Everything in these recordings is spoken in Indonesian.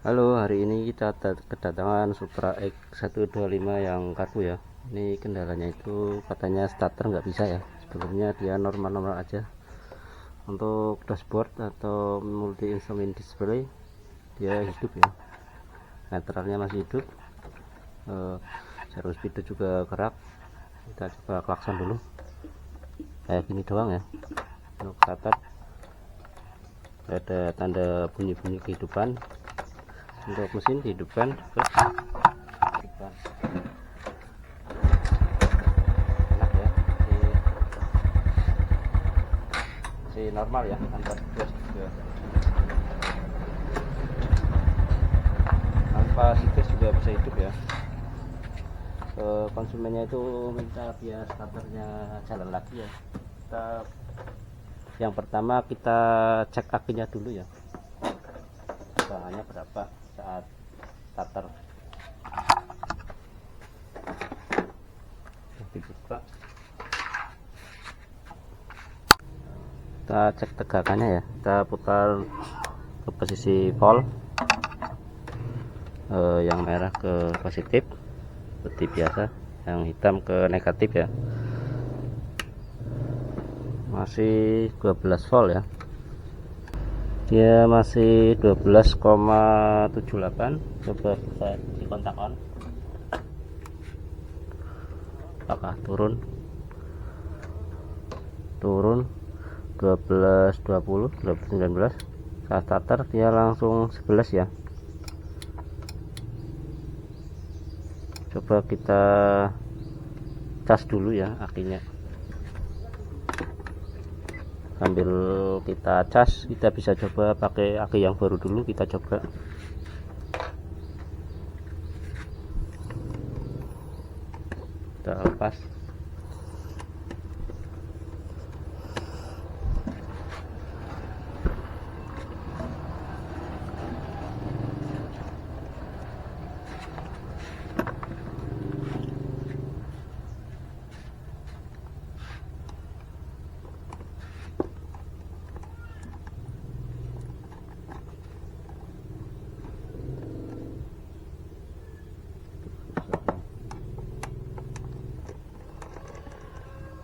Halo, hari ini kita kedatangan Supra X125 yang karbu ya. Ini kendalanya itu katanya starter nggak bisa ya. Sebelumnya dia normal-normal aja. Untuk dashboard atau multi instrument display dia hidup ya. Netralnya masih hidup. Servo speedo juga gerak. Kita coba klakson dulu. Kayak gini doang ya. Untuk starter ada tanda bunyi-bunyi kehidupan. Untuk mesin dihidupkan terus hidupkan. Enak ya, si normal ya, tanpa gas juga, tanpa gas juga bisa hidup ya. Konsumennya itu minta biar starternya jalan lagi ya. Yang pertama kita cek akinya dulu ya, tegangannya berapa saat starter. Dibuka, kita cek tegangannya ya, kita putar ke posisi volt, yang merah ke positif seperti biasa, yang hitam ke negatif ya. Masih 12 volt ya, dia masih 12,78. coba kita di kontak on, apakah turun 12, 20, 19. Saat starter dia langsung 11 ya. Coba kita cas dulu ya akinya. Sambil kita cas, kita bisa coba pakai aki yang baru dulu. Kita coba kita lepas.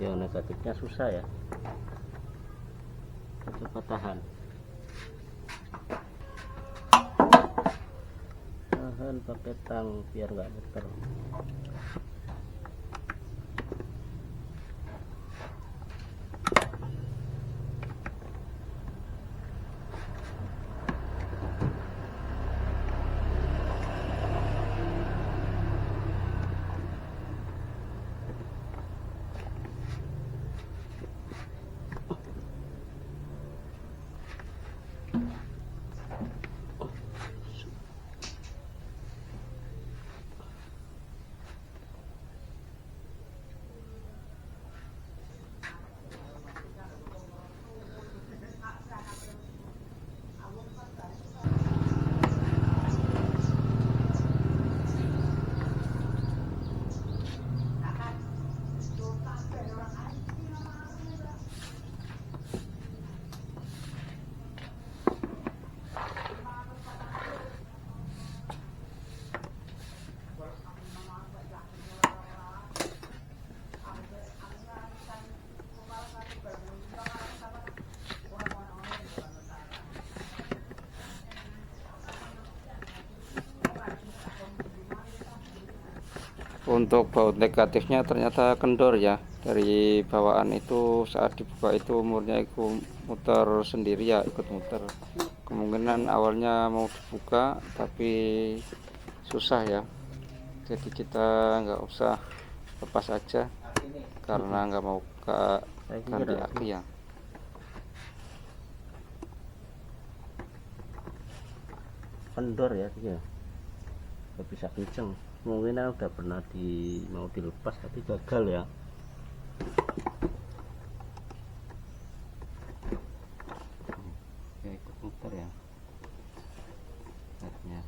Yang negatifnya susah ya, coba tahan pakai tang biar nggak muter. Untuk baut negatifnya ternyata kendor ya, dari bawaan itu saat dibuka itu murnya itu muter sendiri ya, ikut muter. Kemungkinan awalnya mau dibuka tapi susah ya, jadi kita nggak usah lepas aja karena nggak mau ganti aki ya. Kendor ya dia, nggak bisa kenceng. Mungkin udah pernah mau dilepas tapi gagal ya. Oke, ikut muter ya netnya.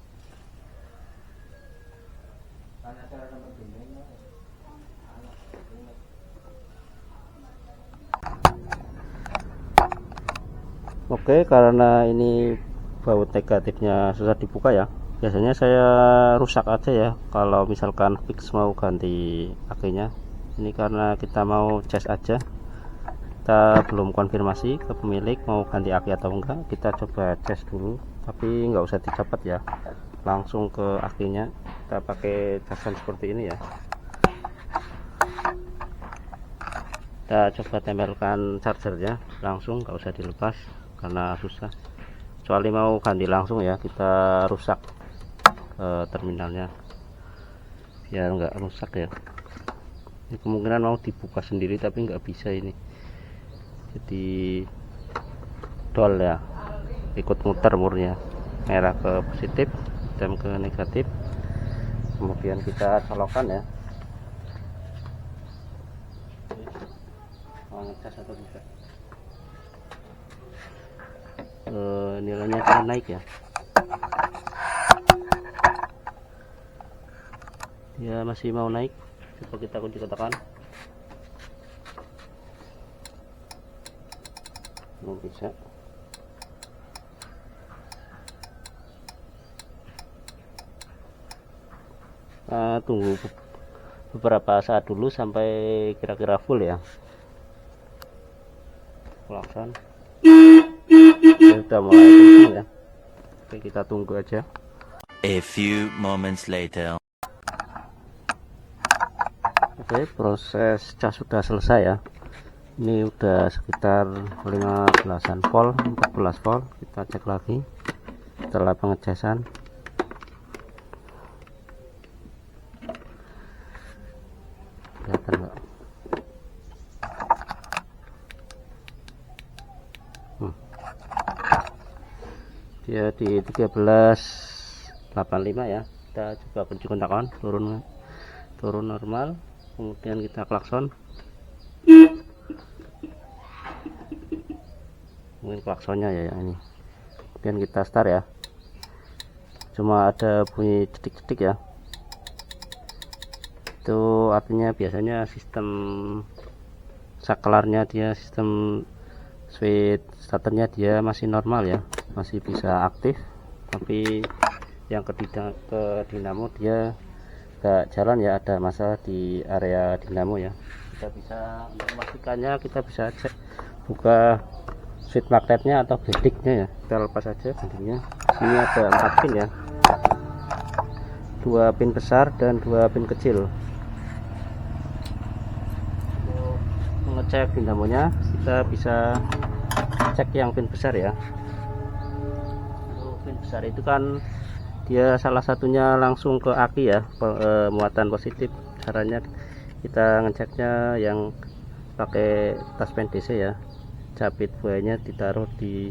Oke, karena ini baut negatifnya susah dibuka ya, Biasanya saya rusak aja ya kalau misalkan fix mau ganti akinya. Ini karena kita mau cas aja, kita belum konfirmasi ke pemilik mau ganti aki atau enggak. Kita coba cas dulu, tapi nggak usah dicopot ya, langsung ke akinya. Kita pakai casan seperti ini ya. Kita coba tempelkan chargernya langsung, nggak usah dilepas karena susah, kecuali mau ganti langsung ya, kita rusak terminalnya biar nggak rusak ya. Ini kemungkinan mau dibuka sendiri tapi nggak bisa, ini jadi dol ya, ikut muter murnya, merah ke positif, hitam ke negatif. Kemudian kita colokan ya, mau ngecas atau tidak. Nilainya akan naik ya, dia masih mau naik. Coba kita kunci kotakan, belum bisa. Tunggu beberapa saat dulu sampai kira-kira full ya. Klakson sudah mulai kencang ya. Oke, kita tunggu aja. A few moments later. Oke, proses cas sudah selesai ya. Ini udah sekitar 15-an volt, 14 volt. Kita cek lagi setelah pengecasan. Kelihatan nggak? Dia di 1385 ya. Kita coba kunci kontak on, turun normal, kemudian kita klakson. Mungkin klaksonnya ya yang ini. Kemudian kita start ya, cuma ada bunyi cetik-cetik ya, itu artinya biasanya sistem saklarnya, dia sistem switch starternya dia masih normal ya, masih bisa aktif. Tapi yang ke dinamo dia nggak jalan ya, ada masalah di area dinamo ya. Kita bisa, untuk memastikannya kita bisa cek, buka switch magnetnya atau bediknya ya. Kita lepas aja bediknya. Sini ada 4 pin ya, 2 pin besar dan 2 pin kecil. Untuk mengecek dinamonya kita bisa cek yang pin besar ya. Untuk pin besar itu kan dia salah satunya langsung ke aki ya, muatan positif. Caranya kita ngeceknya yang pakai taspen DC ya, capit buahnya ditaruh di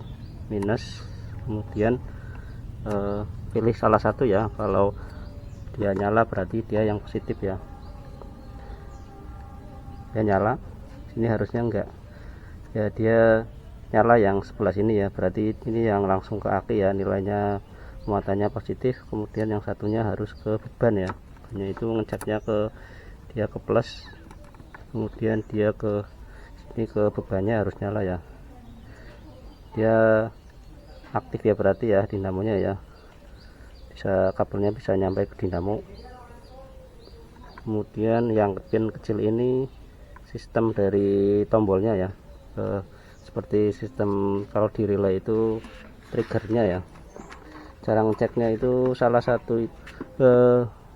minus, kemudian pilih salah satu ya. Kalau dia nyala berarti dia yang positif ya, dia nyala. Sini harusnya enggak ya, dia nyala yang sebelah sini ya, berarti ini yang langsung ke aki ya, nilainya muatannya positif. Kemudian yang satunya harus ke beban ya, hanya itu ngeceknya ke dia ke plus, kemudian dia ke sini ke bebannya harus nyala ya, dia aktif ya berarti ya dinamonya ya, bisa kabelnya bisa nyampe ke dinamo. Kemudian yang pin kecil ini sistem dari tombolnya ya, seperti sistem kalau di relay itu triggernya ya. Cara ngeceknya itu salah satu,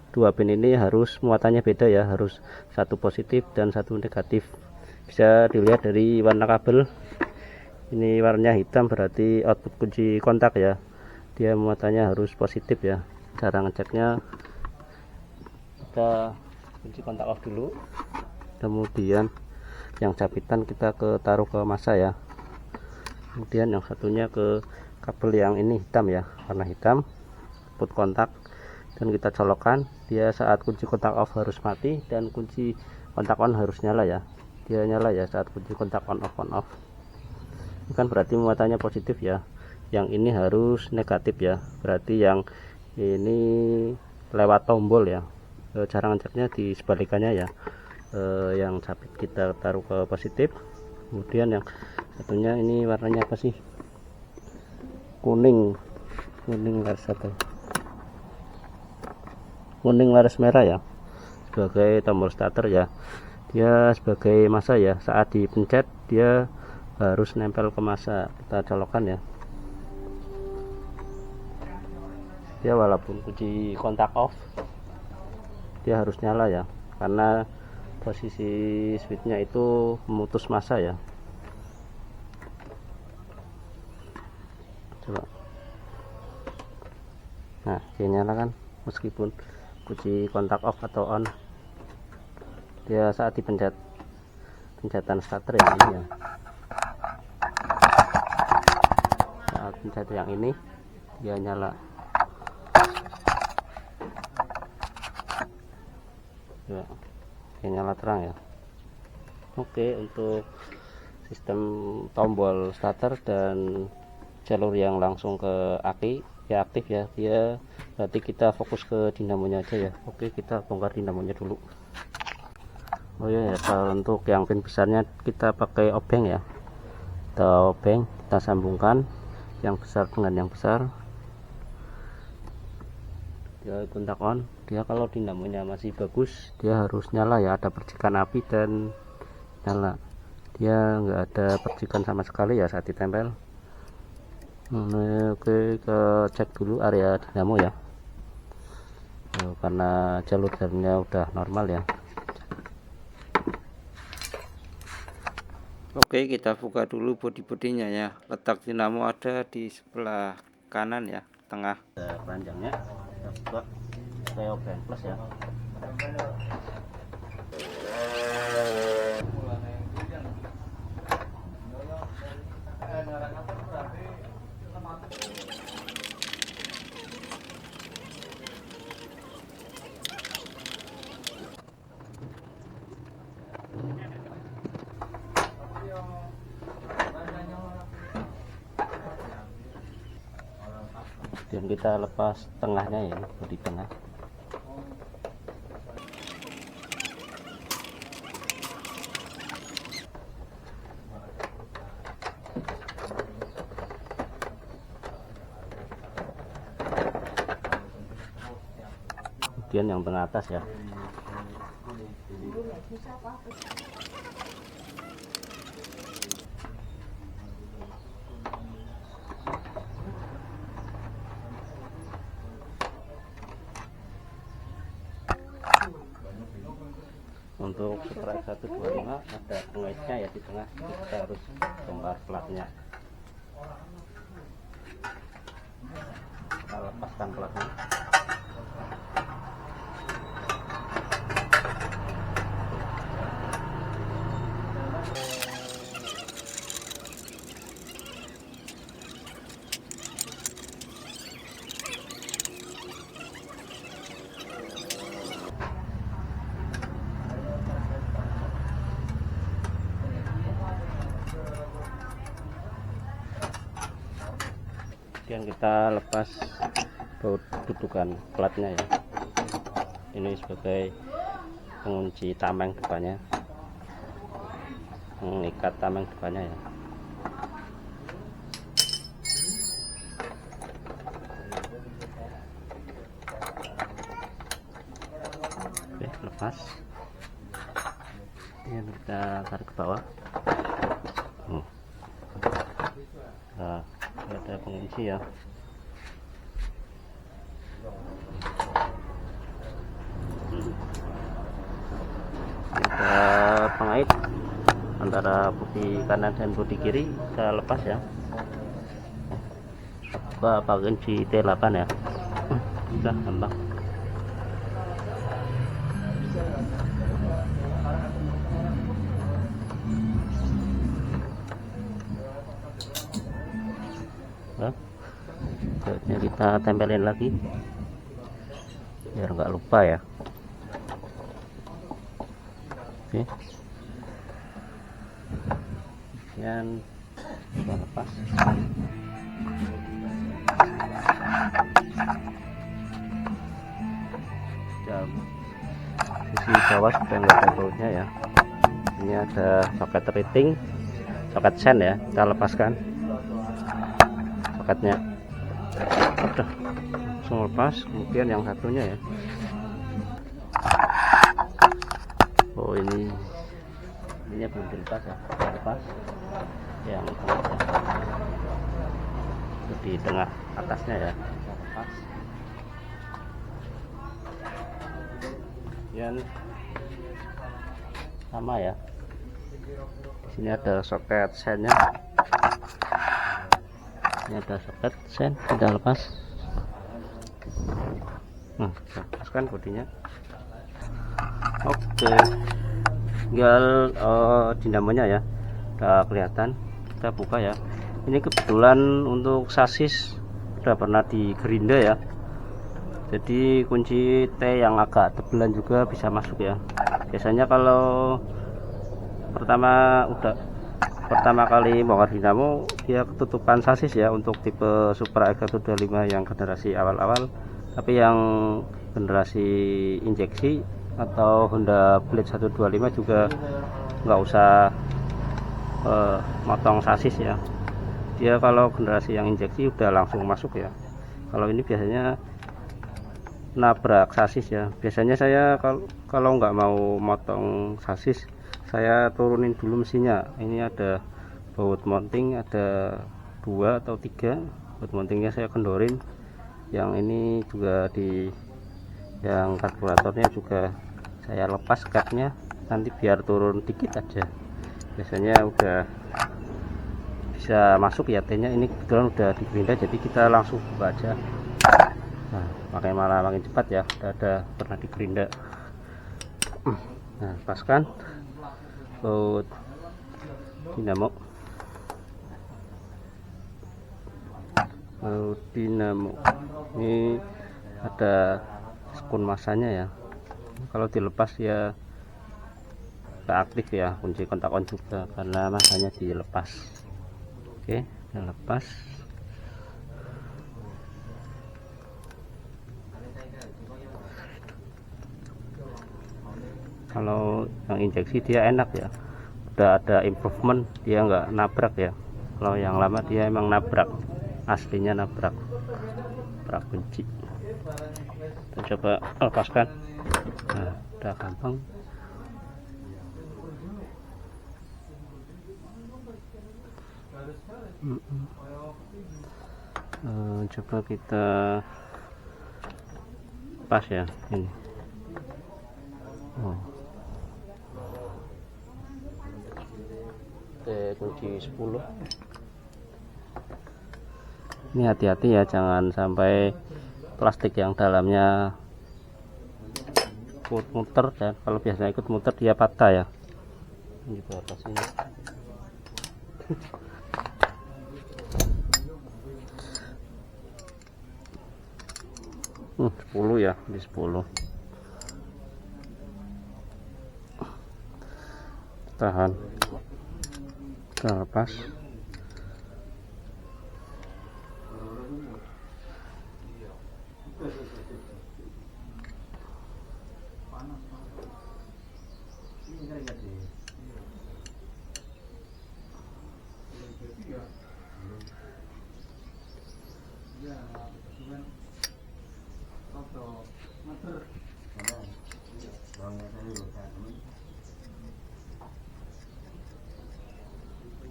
dua pin ini harus muatannya beda ya, harus satu positif dan satu negatif. Bisa dilihat dari warna kabel, ini warnanya hitam berarti output kunci kontak ya, dia muatannya harus positif ya. Cara ngeceknya, kita kunci kontak off dulu, kemudian yang capitan kita taruh ke masa ya, kemudian yang satunya ke kabel yang ini hitam ya, warna hitam, put kontak, dan kita colokkan. Dia saat kunci kontak off harus mati dan kunci kontak on harus nyala ya, dia nyala ya saat kunci kontak on off. Ini kan berarti muatannya positif ya, yang ini harus negatif ya, berarti yang ini lewat tombol ya. Cara ngeceknya di sebalikannya ya, yang capit kita taruh ke positif, kemudian yang satunya ini warnanya apa sih, kuning lah satu. kuning laras merah ya, sebagai tombol starter ya. Dia sebagai massa ya, saat dipencet dia harus nempel ke massa. Kita colokkan ya. Dia walaupun kunci kontak off, dia harus nyala ya, karena posisi switchnya itu memutus massa ya. Coba. Nah, dia nyala kan, meskipun kunci kontak off atau on. Dia saat pencetan starter yang ini ya, saat pencet yang ini dia nyala ya, dia nyala terang ya. Oke, untuk sistem tombol starter dan jalur yang langsung ke aki ya aktif ya, dia berarti kita fokus ke dinamonya aja ya. Oke, kita bongkar dinamonya dulu. Oh ya, kalau untuk yang pin besarnya kita pakai obeng ya, kita obeng, kita sambungkan yang besar dengan yang besar. Dia kontak on. Dia kalau dinamonya masih bagus, dia harus nyala ya, ada percikan api dan nyala. Dia nggak ada percikan sama sekali ya saat ditempel. Oke, kita cek dulu area dinamo ya. Karena jalur jalannya udah normal ya. Oke, kita buka dulu bodi-bodinya ya. Letak dinamo ada di sebelah kanan ya, tengah. Keranjangnya kita buka, saya obeng plus ya. Dan kita lepas tengahnya ya, di tengah. Kemudian yang tengah atas ya. Untuk strike 125 ada pengaitnya ya di tengah, kita harus bongkar platnya. Kita lepaskan platnya. Kemudian kita lepas baut dudukan platnya ya. Ini sebagai pengunci tameng depannya, mengikat tameng depannya ya. Oke, lepas. Ini kita tarik ke bawah. Nah, ada pengunci ya. Ada pengait antara bodi kanan dan bodi kiri, kita lepas ya. Kita pakai kunci T8 ya. Udah gampang. Bautnya kita tempelin lagi biar nggak lupa ya. Oke, dan kita lepas. Dan sisi bawah sudah nggak ada bautnya ya. Ini ada soket rating, soket sen ya, kita lepaskan soketnya. Udah langsung lepas. Kemudian yang satunya ya, Oh, ini belum dilepas ya, sudah lepas yang tengahnya, di tengah atasnya ya, lepas. Kemudian sama ya, di sini ada soket sennya, ini ada soket sen, sudah lepas. Nah, lepaskan bodinya. Oke, tinggal dinamonya ya, udah kelihatan. Kita buka ya. Ini kebetulan untuk sasis udah pernah di gerinda ya, jadi kunci T yang agak tebelan juga bisa masuk ya. Biasanya kalau pertama kali bongkar dinamo, dia ketutupan sasis ya untuk tipe Supra X125 yang generasi awal-awal. Tapi yang generasi injeksi atau Honda Blade 125 juga nggak usah motong sasis ya. Dia kalau generasi yang injeksi udah langsung masuk ya. Kalau ini biasanya nabrak sasis ya. Biasanya saya kalau nggak mau motong sasis, saya turunin dulu mesinnya. Ini ada baut mounting, ada 2 atau 3 baut mountingnya, saya kendorin. Yang ini juga yang karburatornya juga saya lepas cutnya, nanti biar turun dikit aja. Biasanya udah bisa masuk ya T-nya. Ini kebetulan udah di gerinda, jadi kita langsung buka aja. Nah, malah makin cepat ya, udah ada pernah di gerinda. Nah, lepaskan baut dinamo. Ini ada sekun masanya ya, kalau dilepas ya nggak aktif ya kunci kontak on juga karena masanya dilepas. Oke, kita lepas. Kalau yang injeksi dia enak ya, udah ada improvement, dia nggak nabrak ya. Kalau yang lama dia emang nabrak, aslinya nabrak kunci. Kita coba lepaskan. Nah, udah gampang. Coba kita pas ya ini. Kunci 10. Ini hati-hati ya, jangan sampai plastik yang dalamnya ikut muter ya. Kalau biasanya ikut muter dia patah ya. Ini di atas ini. 10 ya, di 10. Tahan. Kita lepas.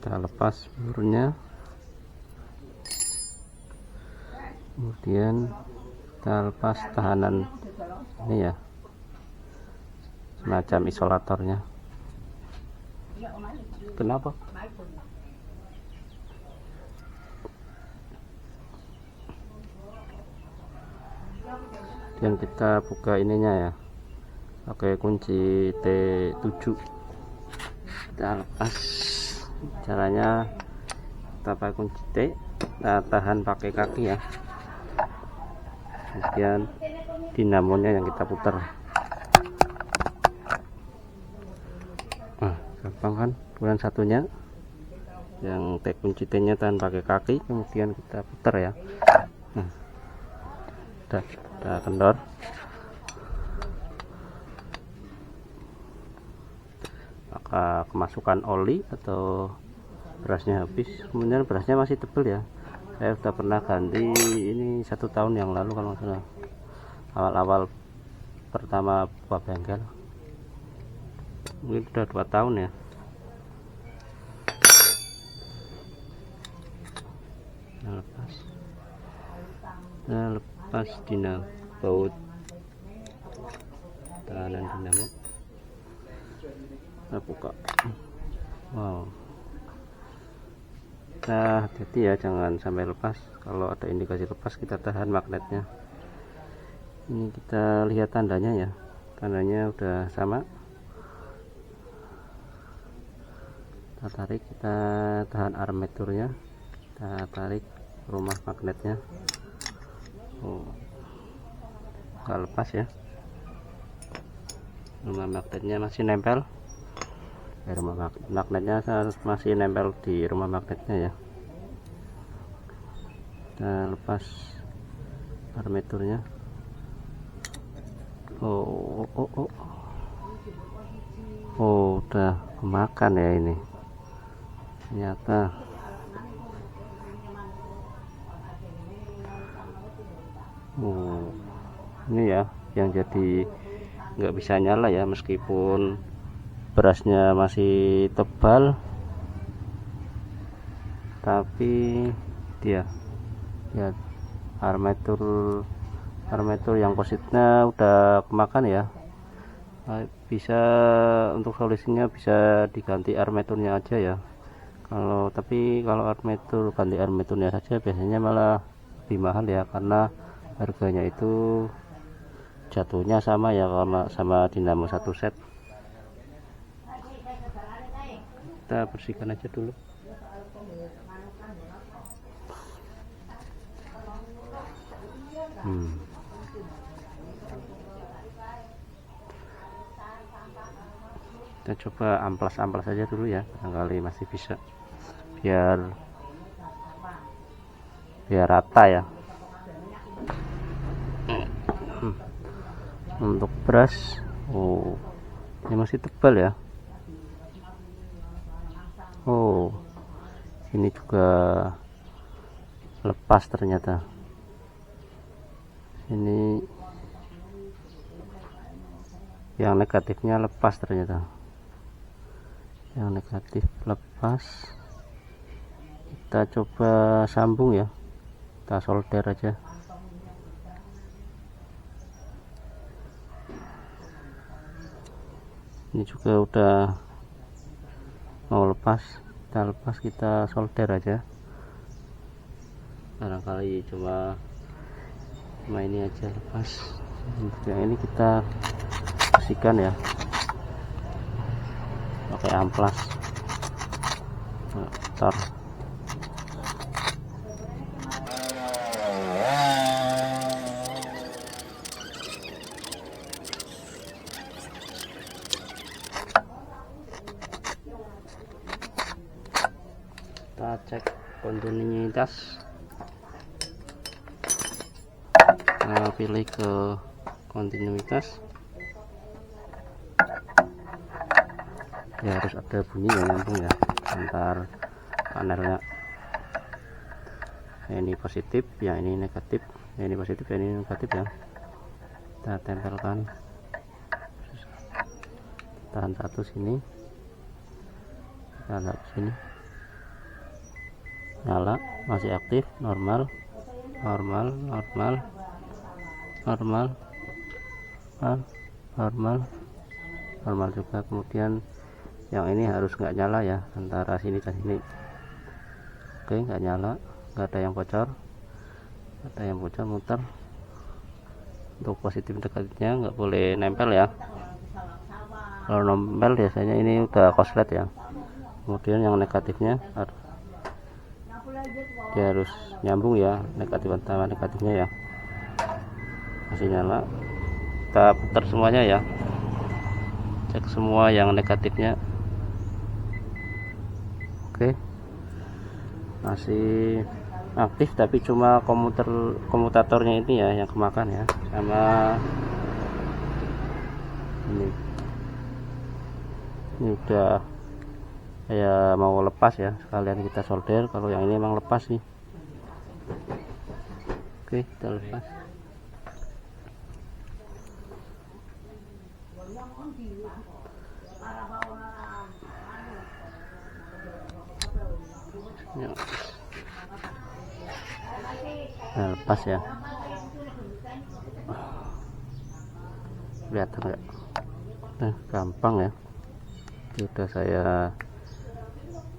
Kita lepas pelurnya, kemudian kita lepas tahanan ini ya, semacam isolatornya. Kenapa? Dan kita buka ininya ya, pakai kunci T7. Kita lepas. Caranya kita pakai kunci T, kita tahan pakai kaki ya, kemudian dinamonya yang kita putar. Nah, gampang kan. Kemudian satunya yang kunci T nya tahan pakai kaki, kemudian kita putar ya. Nah, udah kendor. Maka kemasukan oli atau berasnya habis. Kemudian berasnya masih tebal ya, saya sudah pernah ganti ini 1 tahun yang lalu kalau nggak salah, awal-awal pertama buka bengkel, mungkin udah 2 tahun ya. Lepas dinamo baut tahanan dinamo, kita buka. Wow, nah hati-hati ya, jangan sampai lepas. Kalau ada indikasi lepas kita tahan magnetnya. Ini kita lihat tandanya ya, tandanya udah sama. Kita tarik, kita tahan armaturnya, kita tarik rumah magnetnya. Oh, nggak lepas ya, rumah magnetnya masih nempel. Rumah magnetnya masih nempel di rumah magnetnya ya. Kita lepas armaturnya. Oh, udah kemakan ya ini ternyata. Ini ya yang jadi nggak bisa nyala ya, meskipun berasnya masih tebal, tapi dia ya armatur yang positnya udah kemakan ya. Bisa untuk solusinya bisa diganti armaturnya aja ya. Tapi kalau ganti armaturnya saja biasanya malah lebih mahal ya, karena harganya itu jatuhnya sama ya sama dinamo 1 set. Kita bersihkan aja dulu. Kita coba amplas aja dulu ya, barangkali masih bisa, biar rata ya. Untuk beras, ini masih tebal ya. Ini juga lepas ternyata. Ini yang negatifnya lepas ternyata. Yang negatif lepas. Kita coba sambung ya, kita solder aja. Ini juga udah mau lepas, kita solder aja. Barangkali cuma ini aja lepas. Yang ini kita bersihkan ya pakai amplas. Kita cek kontinuitas, kita pilih ke kontinuitas ya, harus ada bunyi yang nyambung ya antar panelnya. Ini positif, yang ini negatif, ini positif, yang ini negatif ya. Kita tempelkan, tahan satu sini, tahan satu sini, nyala, masih aktif, normal juga. Kemudian yang ini harus nggak nyala ya, antara sini ke sini. Oke, nggak nyala, nggak ada yang bocor, muter. Untuk positif negatifnya nggak boleh nempel ya. Kalau nempel biasanya ini udah koslet ya. Kemudian yang negatifnya dia harus nyambung ya, negatif sama negatifnya ya. Masih nyala, kita putar semuanya ya, cek semua yang negatifnya. Oke, masih aktif, tapi cuma komutatornya ini ya yang kemakan ya, sama ini udah kayak mau lepas ya, sekalian kita solder. Kalau yang ini emang lepas nih. Oke, kita lepas. Ya. Nah, lepas ya, kelihatan nggak? Nah, gampang ya, sudah saya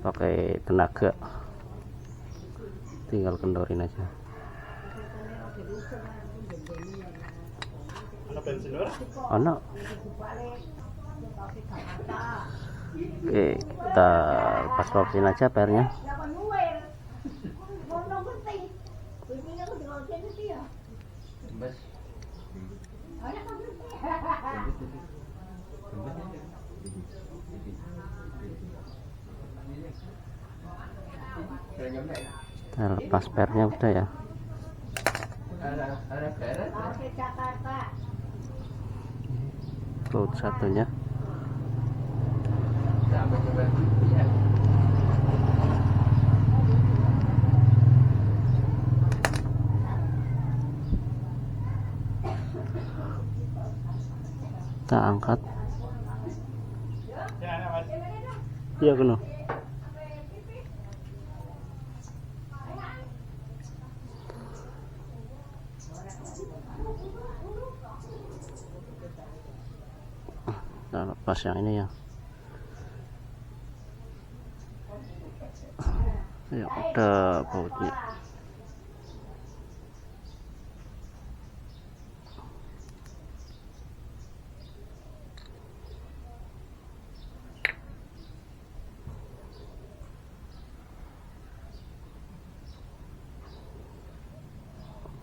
pakai tenaga, tinggal kendorin aja. Anak. Oke, kita lepas-lepasin aja pernya. Kita lepas pernya udah ya. Baut satunya. Kita angkat. Iya kena. Kita lepas yang ini ya. Ya udah bautnya.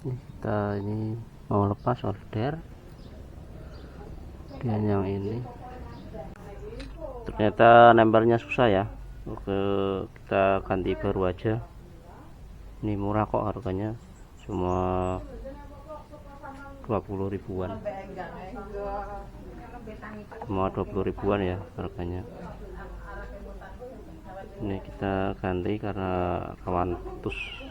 Kita ini mau lepas order dan yang ini ternyata nempelnya susah ya. Oke, kita ganti baru aja. Ini murah kok harganya, cuma 20 ribuan, cuma 20 ribuan ya harganya. Ini kita ganti karena kawan putus.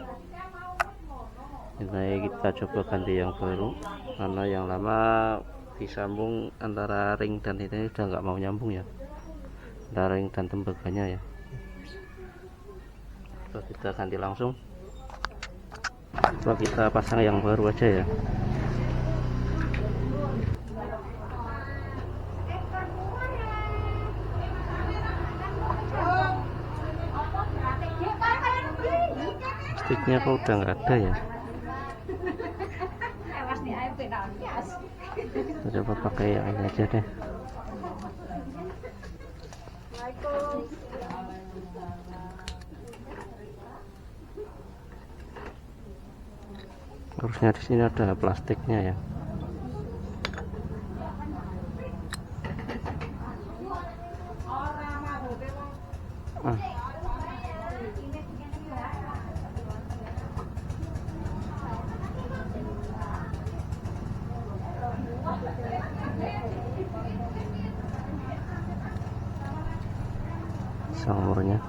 Kita coba ganti yang baru karena yang lama disambung antara ring dan ini udah nggak mau nyambung ya, antara ring dan tembaganya ya. Coba kita ganti langsung. Coba kita pasang yang baru aja ya. Sticknya kok udah nggak ada ya. Kita coba pakai yang ini aja deh. Harusnya di sini ada plastiknya ya. Sangurnya.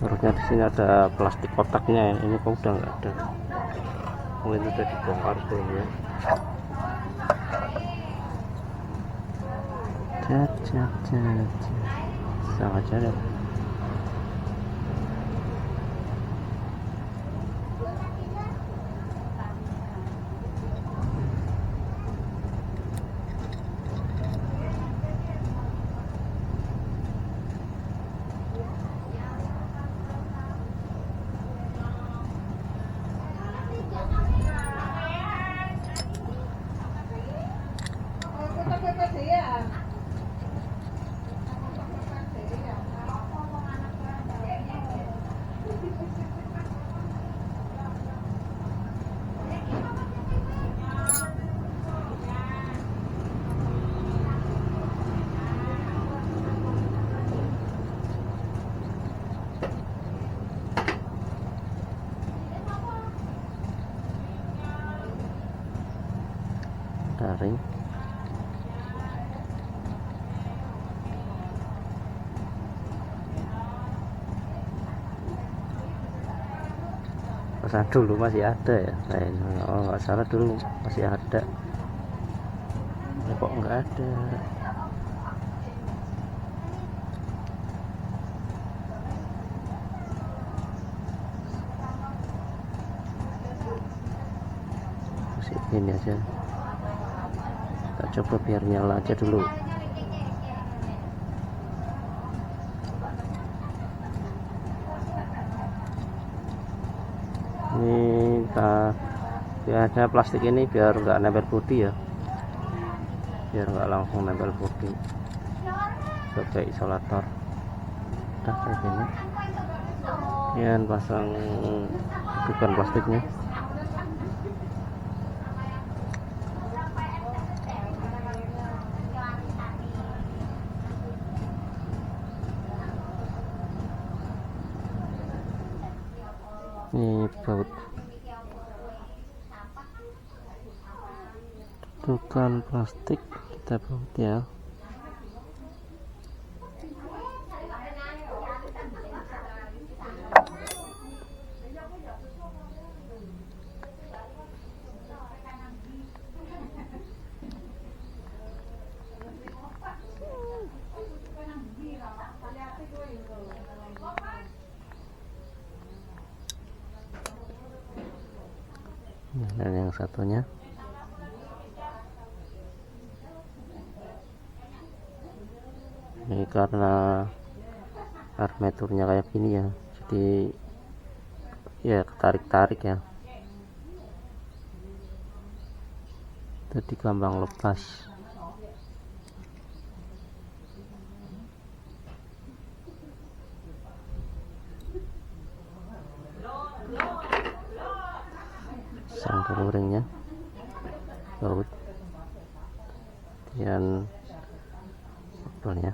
Harusnya di sini ada plastik kotaknya ya. Ini kok udah nggak ada. Mungkin udah dibongkar belum ya. Sangat jalan. Taring. Pesan dulu masih ada ya kayaknya. Oh nggak salah dulu masih ada ya, kok nggak ada. Masih ini aja, kita coba biar nyala aja dulu. Ini biasanya plastik ini biar nggak nempel bodi ya, biar nggak langsung nempel bodi sebagai isolator. Udah kayak gini, kemudian pasang dudukan plastiknya. Ini baut dudukan plastik kita baut ya. Dan yang satunya ini karena armaturnya kayak gini ya, jadi ya ketarik-tarik ya, jadi gampang lepas. Pasang dulu ringnya, baut dan kabelnya.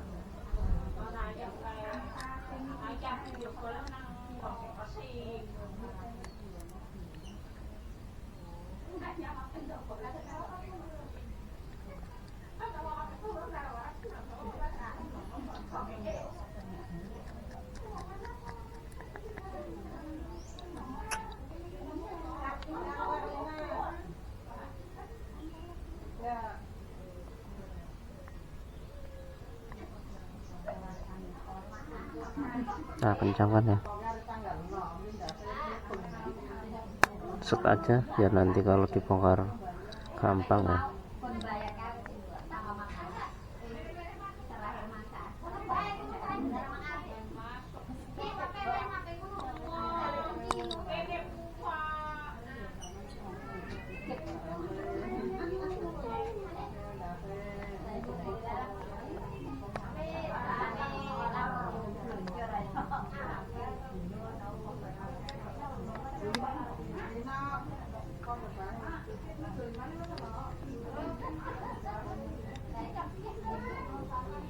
Nah, kencangkan ya, set aja biar nanti kalau dibongkar gampang ya.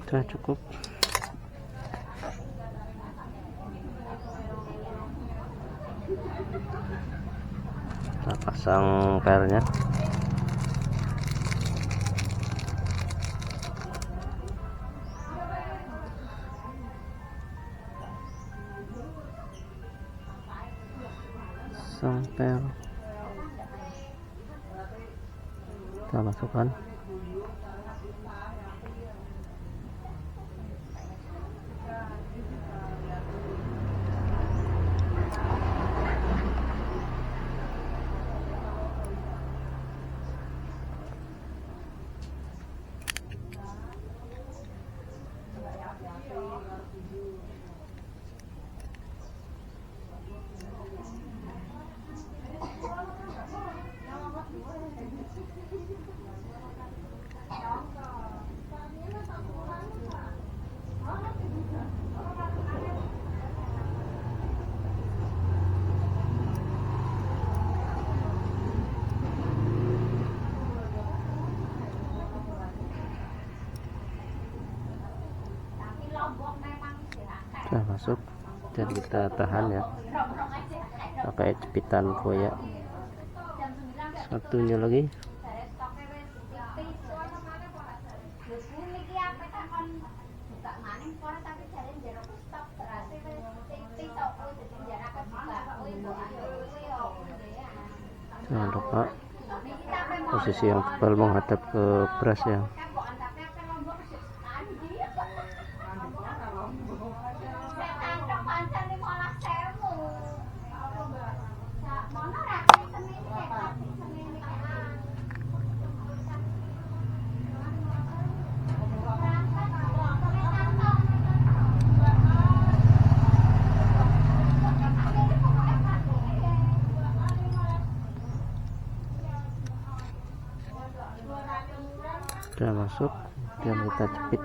Sudah cukup. Kita pasang pernya. Pasang per, kita masukkan. Sudah masuk, dan kita tahan ya pakai jepitan koyak. Satunya lagi. Jangan lupa posisi yang tebal menghadap ke beras ya. Sudah masuk, dan kita jepit.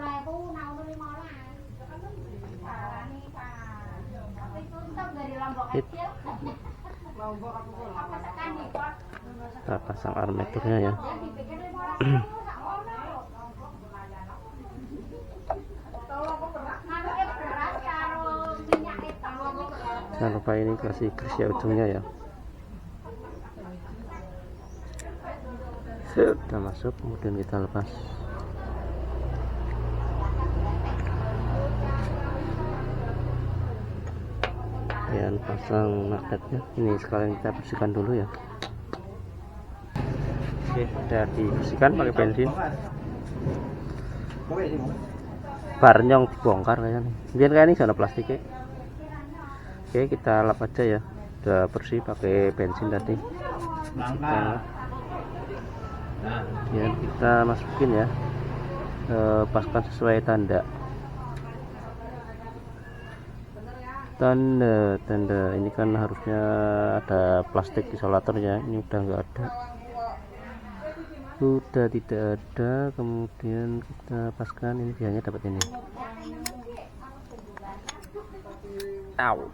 Kita pasang armaturnya ya. Jangan lupa ini kasih grisya ujungnya ya. Sudah masuk, kemudian kita lepas. Dan pasang magnetnya. Ini sekalian kita bersihkan dulu ya. Oke, sudah dibersihkan pakai bensin. Barnyong dibongkar kayaknya nih. Biar kayak ini zona plastiknya. Oke, kita lap aja ya. Udah bersih pakai bensin tadi. Kita masukin ya. Paskan sesuai tanda. Tanda ini kan harusnya ada plastik isolatornya, ini udah nggak ada, udah tidak ada. Kemudian kita paskan, ini biasanya dapat ini. Au,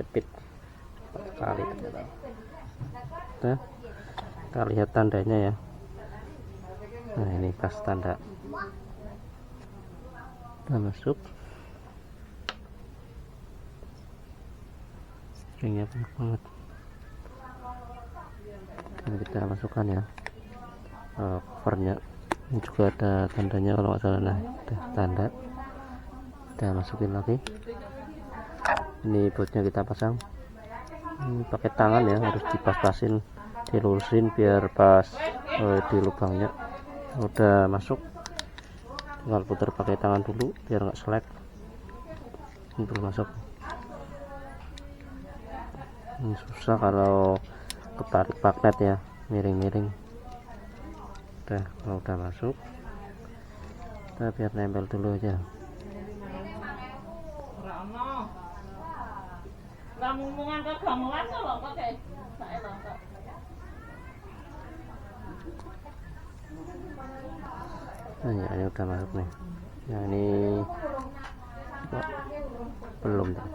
jepit sekali. Nah, kita lihat tandanya ya. Nah, ini pas tanda kita masuk. Ringnya banyak banget. Dan kita masukkan ya covernya. Ini juga ada tandanya kalau nggak salah. Nah, ada tanda. Kita masukin lagi. Ini bautnya kita pasang. Ini pakai tangan ya, harus dipas-pasin, dilurusin biar pas di lubangnya. Udah masuk, tinggal putar pakai tangan dulu biar nggak selek. Ini belum masuk. Ini susah kalau ketarik magnet ya, miring-miring. Udah, kalau udah masuk, kita biar nempel dulu aja. Nah ya, ini udah masuk nih. Yang ini belum tuh.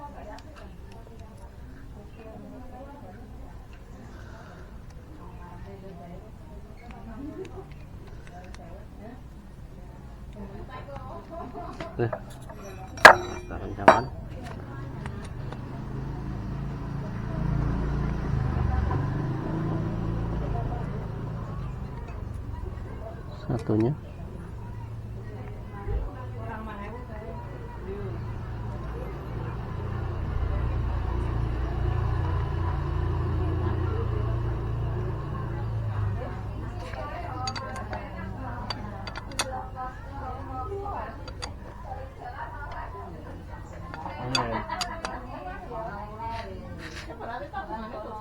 Kita kencangkan. Satunya.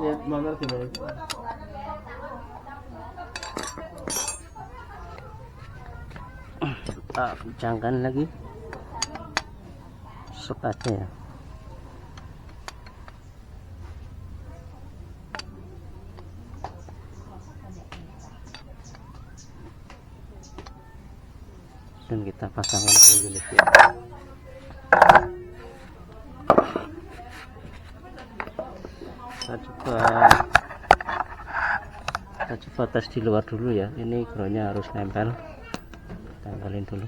Ya, mana sih? Kencangkan lagi. Set aja ya. Dan kita pasangkan ke unit ya. Kita coba tes di luar dulu ya. Ini groundnya harus nempel, tempelin dulu.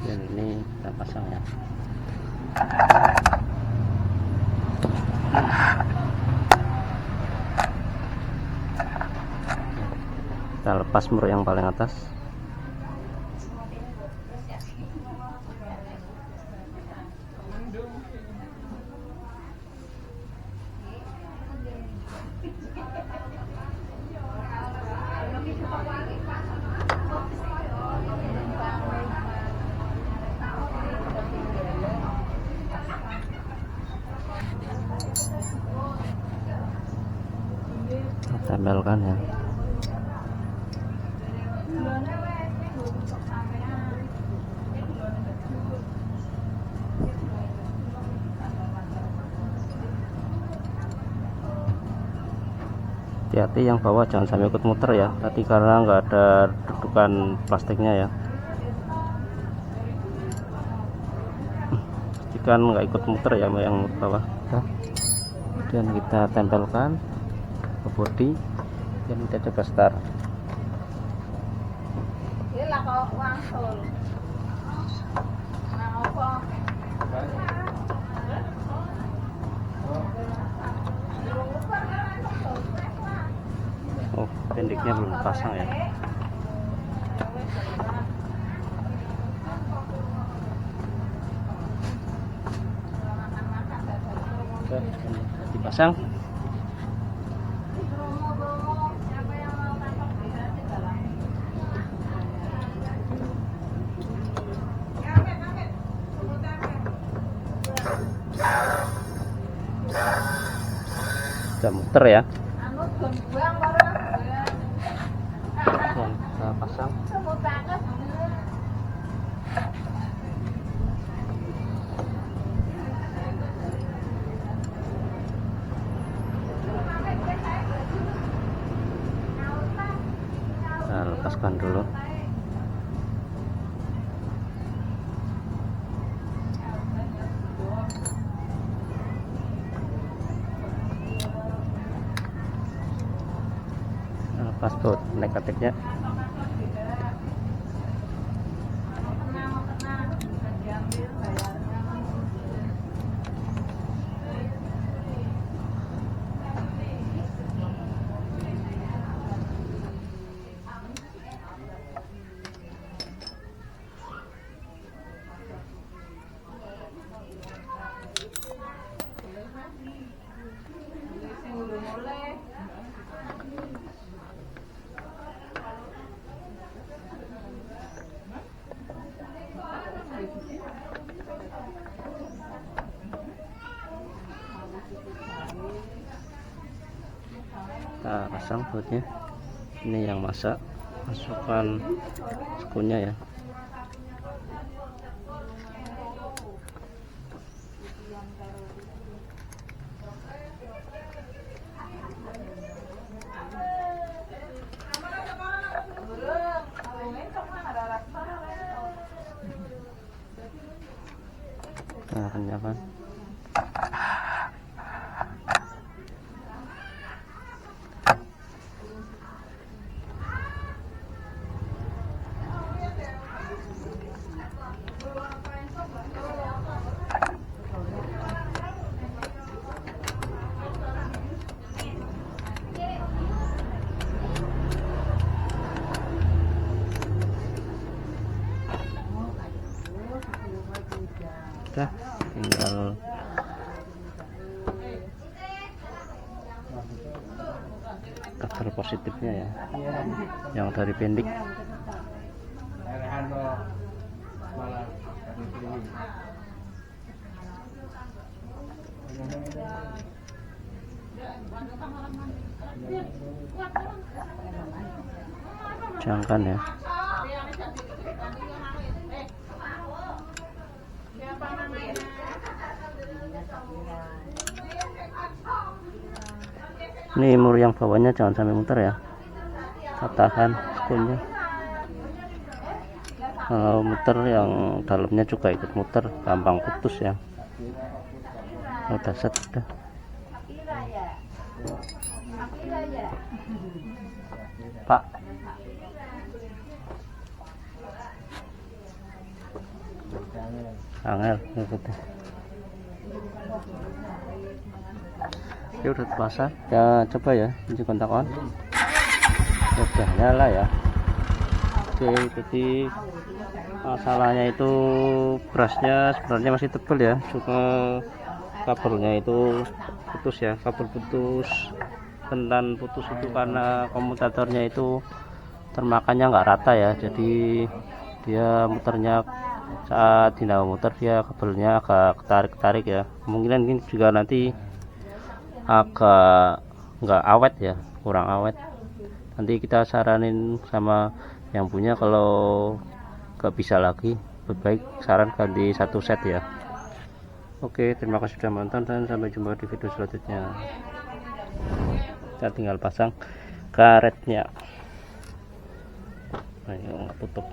Dan ini kita pasang ya. Kita lepas mur yang paling atas. Tempelkan ya. Hati-hati yang bawah jangan sampai ikut muter ya tadi, karena nggak ada dudukan plastiknya ya. Pastikan nggak ikut muter ya yang bawah. Kemudian kita tempelkan ke bodi dan kita coba start. Oh, pendeknya belum pasang ya. Oke, dipasang. Sudah muter ya. Dan kita pasang. Kita lepaskan dulu. Lepas tuh negatifnya. Kita pasang bautnya. Ini yang masak, masukkan skrunya ya. Kita kenyapkan. Udah, tinggal cover positifnya ya, yang dari pendik. Jangkan ya. Ini mur yang bawahnya jangan sampai muter ya, tahan skrunya. Kalau muter yang dalamnya juga ikut muter, gampang putus ya. Udah set udah. Pak, angel ngikutin. Oke, udah terpasang ya, coba ya kunci kontak on. Udah nyala ya. Oke, jadi masalahnya itu brasnya sebenarnya masih tebal ya, cuma kabelnya itu putus ya, kabel putus, pentan putus itu karena komutatornya itu termakannya nggak rata ya, jadi dia muternya saat dinamo muter dia kabelnya agak ketarik ya, kemungkinan ini juga nanti agak nggak awet ya, kurang awet. Nanti kita saranin sama yang punya kalau nggak bisa lagi, lebih baik saran ganti satu set ya. Oke, terima kasih sudah menonton dan sampai jumpa di video selanjutnya. Kita tinggal pasang karetnya. Ayo tutup.